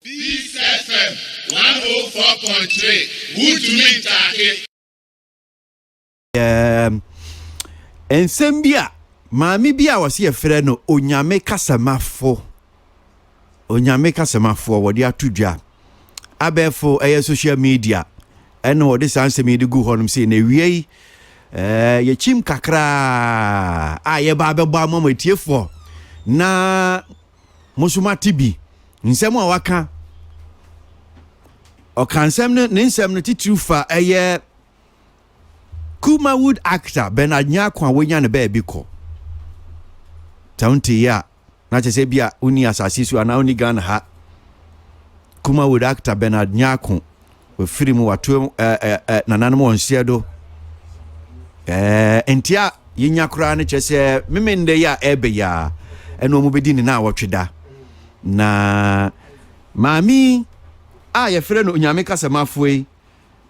Peace FM 104.3. Wutumi Take. Ensembia maami bia wase yefre no onyame kasamafo wodi atudwa abefo social media eno wodi sanse me gu honum se na wiei ye chim kakra aye ba bebo amamatiefo na musuma tibi nsem a waka o kansem ne nsem no titrufa eye Kumawood actor Bernard Nyakwa wenya ne ba bi ko taunti ya na chese bia uni asasi su ana uni Ghana ha Kumawood actor Bernard Nyakwa we firimu watu nananum wonsiedo entia yinyakura ne chese memende ya ebe ya eno mu bedi ni na wotweda na mami ye frɛ no onyame kasamafo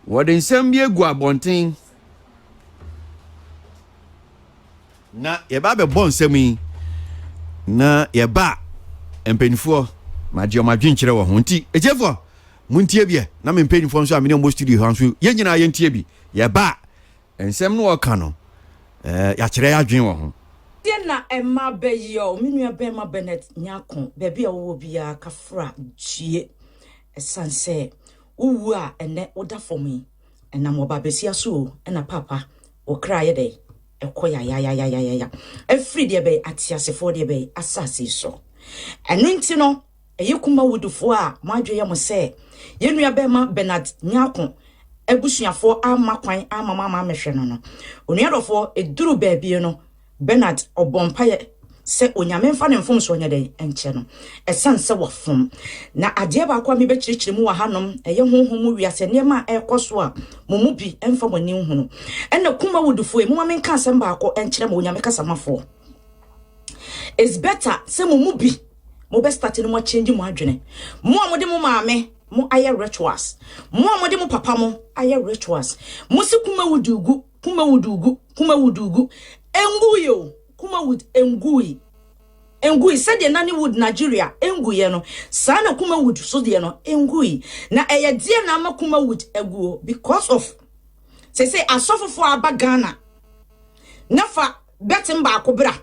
wode nsɛm bi egu abonten na yeba be bon nsɛm na yeba empenifo maji o madwenkyere wo ho nti ejefo muntie bie na mempenifo nso amene mo studio ha nso yenyina yentie bi yeba nsɛm no woka no ya kyerɛ ya dwen wo ho na emma beyo minua be ma Bernard Nyakwa bebi a wo bia kafra gie esanse uwu a ene oda for me enam oba besia so ena papa okra ye dey ekoya ya every day be atiasefo dey be asase so enu nti no eyekuma wudufo a madwe yam se yenua be ma Bernard Nyakwa ebusuafo amakwan amama mehwe no onuadofo eduru baabie no Bernard obompaye se onyame mfa ne mfom so onye den enche no esanse wofom na ade ba kwa me be kirikiri mu wa hanom eye honhom wiase nema ekoso a momu bi emfa mani hunu ena kuma wudufo mu mame nka asem ba akọ enkyere ma onyame kasamafo is better se momu bi mo be start no mo change mo adwene mo amode mo maame mo aye rituals mo amode mo papa mo aye rituals mo se kuma wudugu enguyo Kumawood engui said the Nollywood Nigeria enguye no sana Kumawood so de no engui na eye die na ma Kumawood eguo because of say asofofo abagana na fa betim ba akobra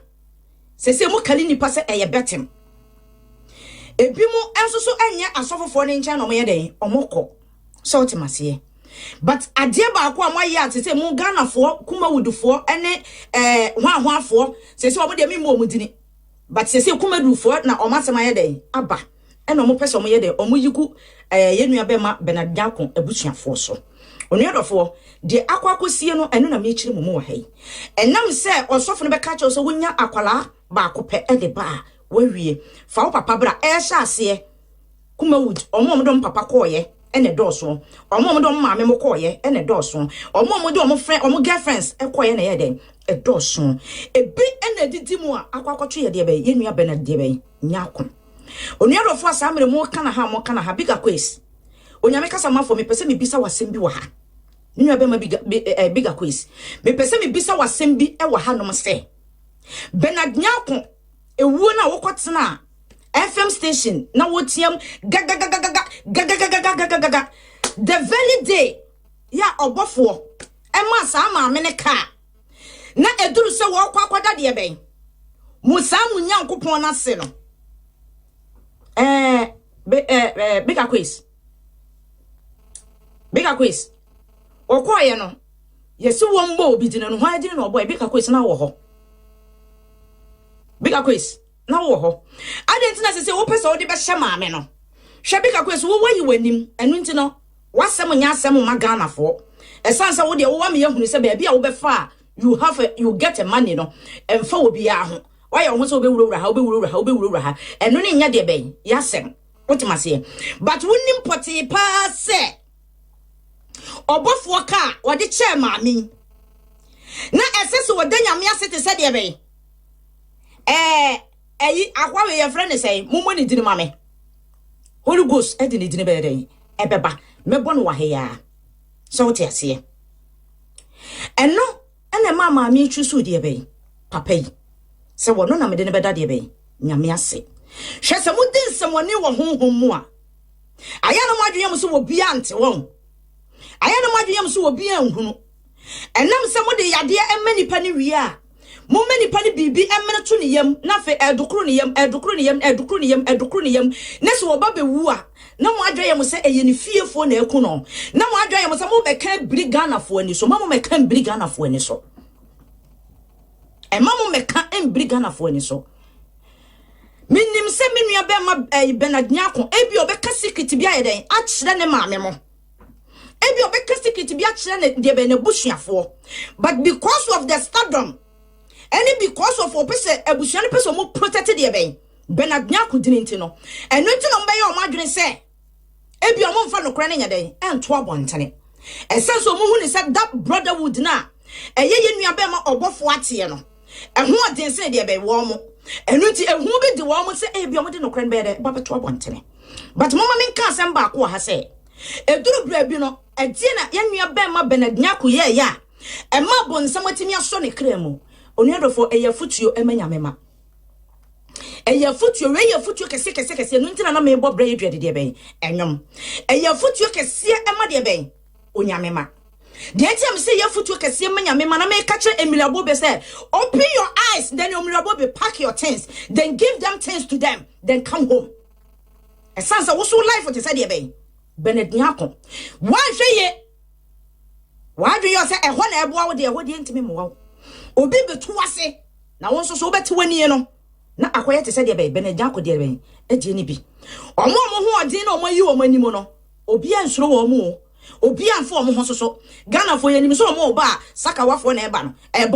say mu kali nipa say eye betim ebimu enso so enye asofofo ne ncha no mo ye den omoko so ultimate but adie ba akwa amaye atese mu Ghana fo Kumawood fo ene hwahwafo sese omo de mimo omudini but sese Kumawood fo na omasema ye den aba ene omo pese omo ye den omo yiku yenua be ma Bernard Nyakwa abusuafo so onuadofo de akwakosie no eno na me chiri mumu wa hai enam se osofo no be ka che so wonya akwala ba akope ede ba wawie fa wo papa bra sha ase Kumawood omo dom papa koye ene doso omo do maame mo koye ene doso omo do omo friend omo girlfriends ekoye na ye den e doso ebi ene didi mu a akwakwoto ye de be yenua Bernard de be Nyakwa onuadofo asamre mo kana ha bigger quiz onyame kasamafo me pese me bisa wasem bi wa ha nenua be ma bigger quiz me pese me bisa wasem bi e wa ha no se Bernard Nyakwa ewuo na wokotena FM station na wotiam gaga the very day ya obofo ema sa ma me ne ka na eduru se wo kwakwada de ben musa munyankopon na se no bigger quiz okoye no yesi wo mbo obi dine no hwa dine no boy bigger quiz na wo ho bigger quiz na wo ho adentina se wo pese wo de be hye maame no hwe bigger quiz wo wayi wanim enu nti no wasem nya asem ma Ghana fo esansa wo de wo wa me yahunu se ba bia wo be fa you get a money no emfa obi a ho why you so be wura ha enu ne nya de ben yasem otimase but wonim poti pa se obofo ka wo de che maame na esese wo de nyame asete se de ben eyi akwa we your friend say mumo ni dini mame Holy Ghost e dini be den ebeba mebo no wahya so wote ase eno ene mama mi twusu de be papa yi se wono na me de ne beda de be nyame ase hwe se mudin se woni wo honhom mu a ayana mo adwene mo so wo bia ante won ayana mo adwene mo so wo bia nhunu enam se mo de yade emani pa ni wi a mo mani pa ni bibi emene to ne yam na fe edukuru ne yam na so wo ba bewu a na mo adwene mo se eye ne fiefo na eku no na mo adwene mo se mo be kan brigana fo ani so mo me kan brigana fo ani so mo me kan brigana fo ani so minim se menua be ma benadnyako ebi obeka secret bia yeden a kire ne maame mo ebi obeka secret bia kire ne de be ne busuafo but because of the stardom and because of opese abusuane pese mo protect de be benadnyako dininti no eno nti no mbe ye o madwene se ebi o mo mfa no kra ne nyeden ento abontene esenso mo hu ni se that brotherhood na eye nua be ma obofo ate no eho odin se de be wo mo enu ti ehu bi di wo mo se ebi o mo de no kran be de ba beto abontene but mama min kan sem ba ko ha se eduru bra bi no edie na ya nua be ma benadnyako ye ya e ma bonsam atimi aso ne kremu onuadofo eye futuo emanya mema eye futuo we ye futuo kese enu ntina na me bo bra ye duade de ben enwom eye futuo kese ema de ben onyamema de etiam se ye futuo kese emanya mema na me kache emilabo be say open your eyes then emilabo be pack your things then give them things to them then come home esansa wo so life what say de ben benednyako wan hweye wadwe yo se eho na ebo wo de eho de ntimi mo wo obi betu ase na won so beti wani no na akoye te se de be benednyako de ben edi ni bi omo ho odin na omo yi omo animo no obi ansuro wo mo obi anfo omo ho so Ghana fo yanim so omo ba saka wafo na eba no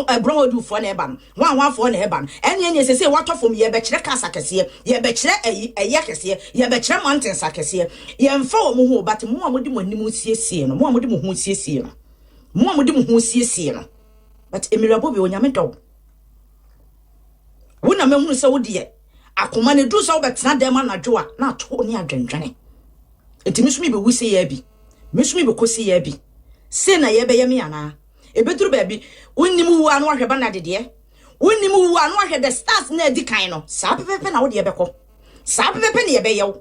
ebron odu fo na eba no wanwafo na eba no ene sese watofom ye be kire kasa kese ye be kire eye kese ye be kire mountains kese ye mfa omo ho but mo amodi mo anim siesie no mo amodi mo ho siesie no mo amodi mo ho siesie no but emirabo be onyame dog wona mahunu se wo de akoma ne du so wo betena dem anadwo a na to ne adwendwene etimi so mi be wusi ye bi mesumi be kosi ye bi se na ye be ye me ana ebeduru ba bi wonnim wu anu ahwe ba na dede wonnim wu anu ahwe the stars na edi kan no sa pepepe na wo de beko sa pepepe ne ye be yew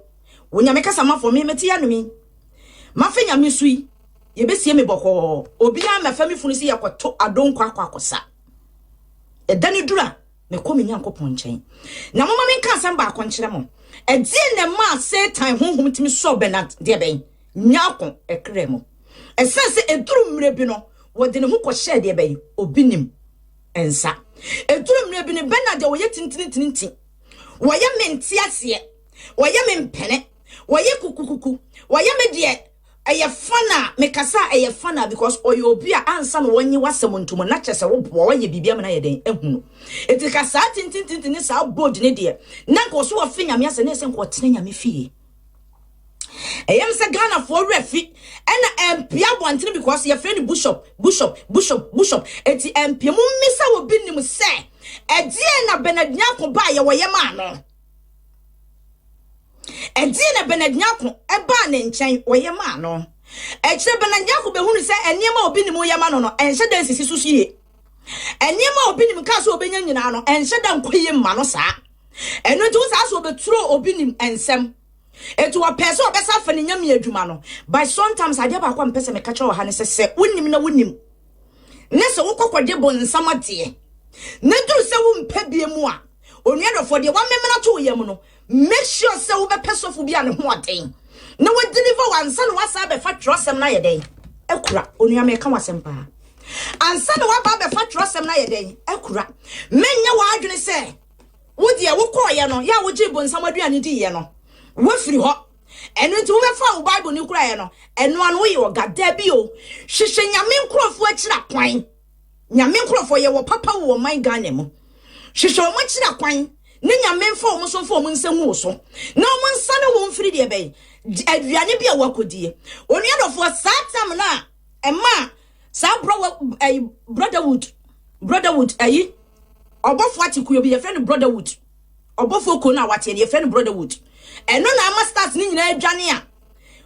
wonyame kasa mafo me meti ya no mi mafenya me sui ye be sie me boko obi a mafa me funu si yakoto adonko akwakosa edani dura me komi nyankopon nchen na mama me nka asem ba akonkere mo edie ne ma satan honhom timi so benat de ben nyako ekremo esense eduru mre bi no wode ne hu ko share de ben obinim ensa eduru mre bi ne benade wo ye tintintintin wo ye menti ase wo ye mempene wo ye kukukuku wo ye medie eye fana mekasa eye fana because oyo obi a ansa no wonyi wasem ntumo na chese wo bo ye bibia me na ye den ehunu etika sa tintintin ni sa board ne de na ko so wa finya me ase na ese ko tena nya me fie eyem se Ghana for refi ena empia bontene because ye friend bishop eti empia mu misa wo binim se edie na benadnyako ba ye wo ye ma no edie na benadnyako eba ne nchen wo ye ma no ekire benadnyako be hunu se eniema obi ni mu ye ma no no enhye dan sisi susuye eniema obi ni mu ka so obenya nyina no enhye dan koye ma no saa eno nti wo saa so obeturo obi ni ensem etu wa pese obesa fa ne nyame adwuma no by sometimes ade ba kwa mpese me kache wo ha ne se wonim na wonim ne se wo kokwode bonsam ade ne duru se wo mpa bie mu a onuadofo de wa memena to yam no make sure se wo be pesofu bia ne ho aden na wo deliver wansa no wasa be fa trosem na yeden ekura onuame ka wasem pa ansa no wa ba be fa trosem na yeden ekura menya wa adwene se wo de wo koye no ya wo gi bonsam aduane di ye no wo firi ho enu nti wo be fa wo bible ni kura ye no enu anu ye wo gada bi o hwehwe nyame nkrofo akira kwan nyame nkrofo ye wo papa wo man Ghana mu hwehwe wo akira kwan ne nyame mfa wo so mfa wo nsamu so na wo nsane wo mfiri de be aduane bi a wakodie onu adofo satam na ema sa brotherhood ayi obofo atikuyo bi ye friend brotherhood obofo ko na wate ye friend brotherhood eno na ama stars ni nyina adwane a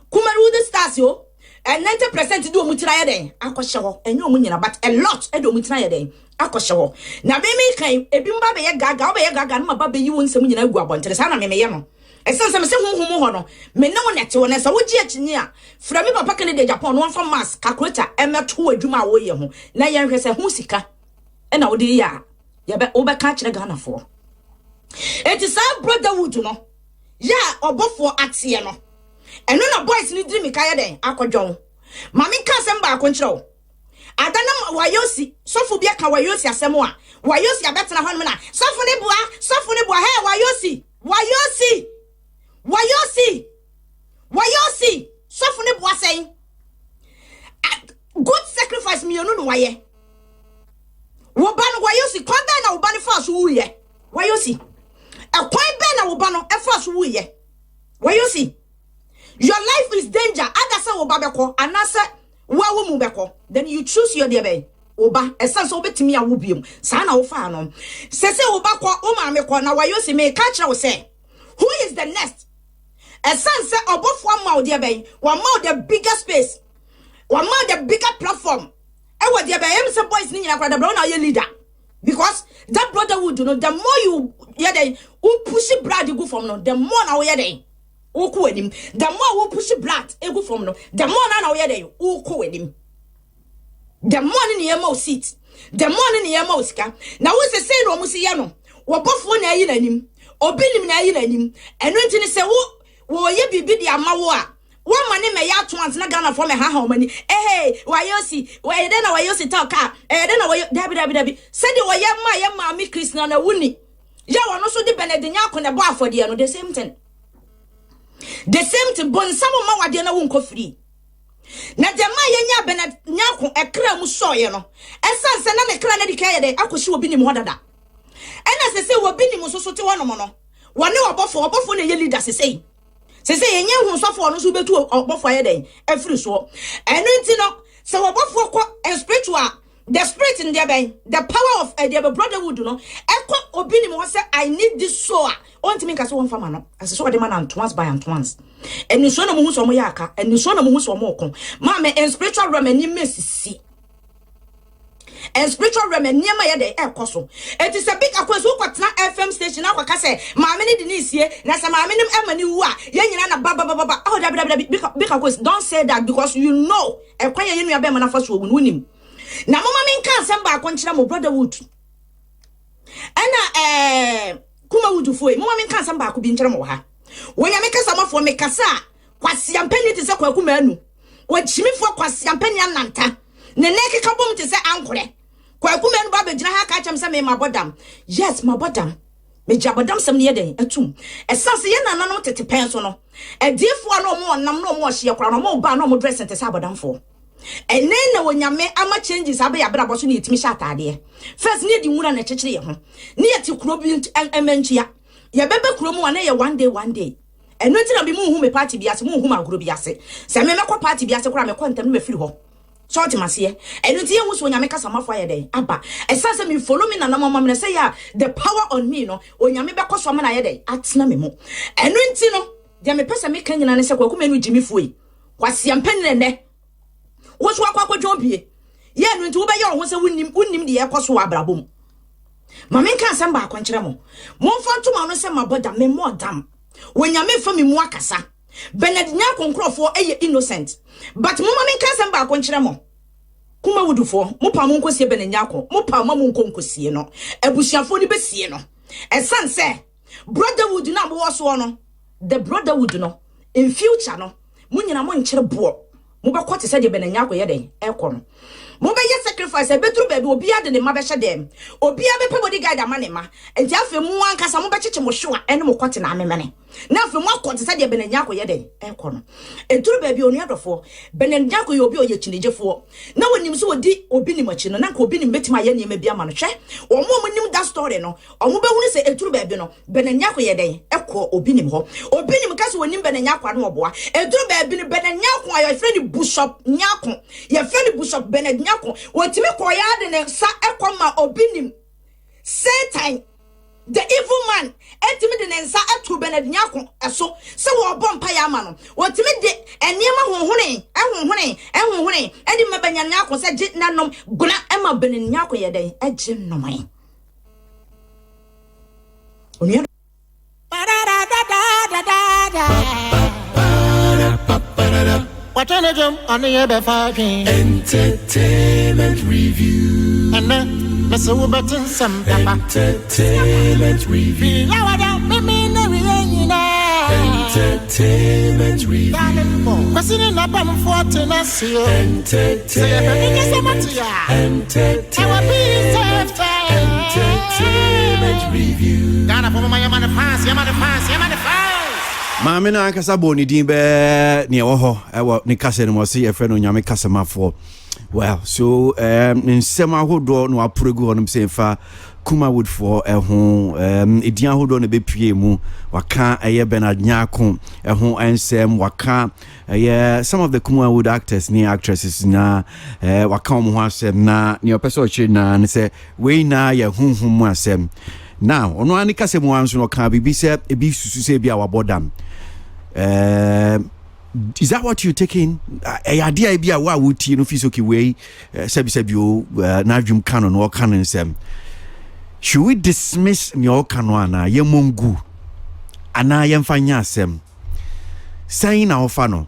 kumaru the stars yo and 90% do omutira ye den akɔhye ho enyo omu nyina but a lot e do omutira ye den akɔhye ho na be mi kan ebi mba be ye gaga wo be ye gaga na ba be yi won nsɛm nyina gu abɔntere sa na me ye no Esan se me se honhom ho no me ne wo nete wo na sa wo gi akini a fra me papa kene de Japan no fa mass calculator emeto adwuma wo ye ho na ye nhwe se ho sika e na wo de ya ye be wo be ka kire Ghana fo it is our brotherhood no ya obofo atie no eno na boys ni diri mi ka ye den akodwon mami ka sem ba akon kire wo adana wayosi sofu bia ka wayosi asem a wayosi abetena ho na sofu ne bua he wayosi sofu ne bua say good sacrifice mi onu no waye wo ba no wayosi kwa da na wo ba ne fa so wuye wayosi kwan be na wo ba no e fa so wuye wayosi your life is danger ada say wo ba beko anase wo mu beko then you choose your dear bay oba esanse obetimi a wo biem sa na wo fa no sese wo ba kwa o ma me kwa na wayosi me ka kire wo say who is the next esanse obofo ma wo dear bay wa ma the bigger space wa ma the bigger platform e wo dear bay em say boys ni nyina kwa da bro na ye leader because that brotherhood you know the more you yeah they who push brad go from no the more na wo yeah they who ko enim the more who push brad e go from no the more na wo yeah they who ko enim the more ni yema seat the more ni yema sika na wo se say no mu se ye no wo bofo na yi nanim obinim na yi nanim eno nti ni se wo ye bibi di amawo a wo ma ne me ya to ante na Ghana for me ha mani wayosi de na wayosi talk de na wayo dabi se de wo ye ma mi Christian na wuni ya wo no so de benedinya akone bo afode no the same thing bon some ma wade na wo nko free na jema yenya benedinya ko ekra mu soye no esanse na me kra na dikaye de akoshi obi ni mo dada ena se obi ni mo so te wono mo no wone obofo na ye leader se yenye hu sofo no so betu obofo ye den afiri so enu nti no se obofo ko spiritual the spirit in there ben the power of the brotherhood no ekọ obi ni mo say I need this so a onti me kase won fama no ase so de man and once by and once enu so na mo hu so mo yaka enu so na mo hu so mo okon ma me in spiritual realm ani mesisi and spiritual realm niema ye de ekoso it is a big akwaso kwatena FM station akwaka say maame ne de ne sie na say maame nim amani wu a ye nyina na baba oh big akwaso don't say that because you know ekwa ye nua be ma na faso owu nim na mama min kan sem ba akonkira mo brotherhood ana kuma wudufo mama min kan sem ba ko bi nkira mo ha wonya me kasa mafo me kasa kwase ampani te se kwaku manu wachimifo kwase ampani ananta ne neki kabom te se ankore kwaku manu ba be gina ha ka chem se me mabodam yes mabodam me jabodam sem ne yeden atum esanse ye nana no tete pen so no edifo no mo nam no mo hye kora no mo ba no mo dress te se abodamfo enen na wonyame ama changes abe yabra boso ne yetimi sha atade first ne di nwura na chechire ye ho ne yeti kuro bi emanchia ye bebe kuro mu wana ye one day eno nti na bi mu hu me party biase mu hu ma agro biase se me mekọ party biase kora me kontam no me firi ho so otimase eno nti ye hu so wonyame kasa mafo ye den aba esanse me follow me na na mama me say ya the power on me no wonyame be koso me na ye den atena me mu eno nti no de me pesa me kan nyina ne se kwaku menu jimi fuoi kwase ampani ne wo so akwa dwobie ye eno nti wo be ye ho se wunnim de ye koso abrabom mama nka nsem ba akwankire mo momfa ntoma no se maboda me modam wonyame fa me mu akasa benedinya konkrofo eye innocent but mama nka nsem ba akwankire mo kuma wudufo mo pa mo nkosie benedinya ko mo pa mo nkonkosie no abusuafo ni besie no esanse brotherhood na bo so no the brotherhood no in future no munyina mo nkire bo mo be kwate se de benedinya ko ye den ekọ mo be ye sacrifice betru baby obi ade ne ma be hye dem obi a be pe bodyguard amane ma enti afi mu ankasa mo be cheche mo hwewa ene mo kwate na amemene na afi mo akwate se de benenya ko ye den ekọ no etru baby onu adofo benenya ko ye obi oye chinejefo na wonim so odi obi ni machi no na ka obi ni betima ye ne ma bia ma no hwe omo nim that story no omo be hunu se etru baby no benenya ko ye den ekọ obi nim ho obi nim ka se wonim benenya kwa no oboa etru baby ni benenya ko ayo friend Bishop Nyako ye friend Bishop Benedict Nyako wotimi koya de ne sa ekoma obinim Satan the evil man etimi de ne nsa etu Benedict Nyako eso se wo bompa ya ma no wotimi de eniema honhone edi mabanya Nyako se je nanom guna ema Benedict Nyako ye den eje nomai What can I jump on the other fighting? Entertainment review. And then, Mr. Wuberton, some papa. Entertainment review. Entertainment review. Question up on 14 us here. Entertainment review. Ghana for my man, fast, your man, fast, your man, fast. maame na ankasa bɔ ne din bɛɛ ne ɛwɔ hɔ ɛwɔ ne kasa no wɔse yɛfrɛ no nyame kasamafoɔ well so nsɛm ahodoɔ no wapregu hɔ no sɛ mfa Kumawood for ɛho ɛdin ahodoɔ no bɛpue mu waka ɛyɛ Bernard Nyako ɛho nsɛm waka ɛyɛ some of the Kumawood actors ne actresses na waka wɔn ho asɛm na ne ɔpɛ sɛ ɔkyerɛ na ne sɛ wei na yɛ honhom mu asɛm now ono ani kasa mu anso no ka bibi sɛ ebi susu sɛ bi a wabɔdam is that what you taking idea bi a wa wuti no fiso ki way sebi o na dwum kano no kano nsem should we dismiss ni o kano ana ye mongu ana ye mfanya asem saying na ofa no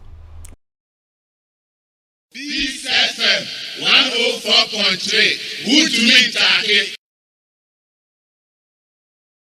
Peace FM 104.3 Would you mean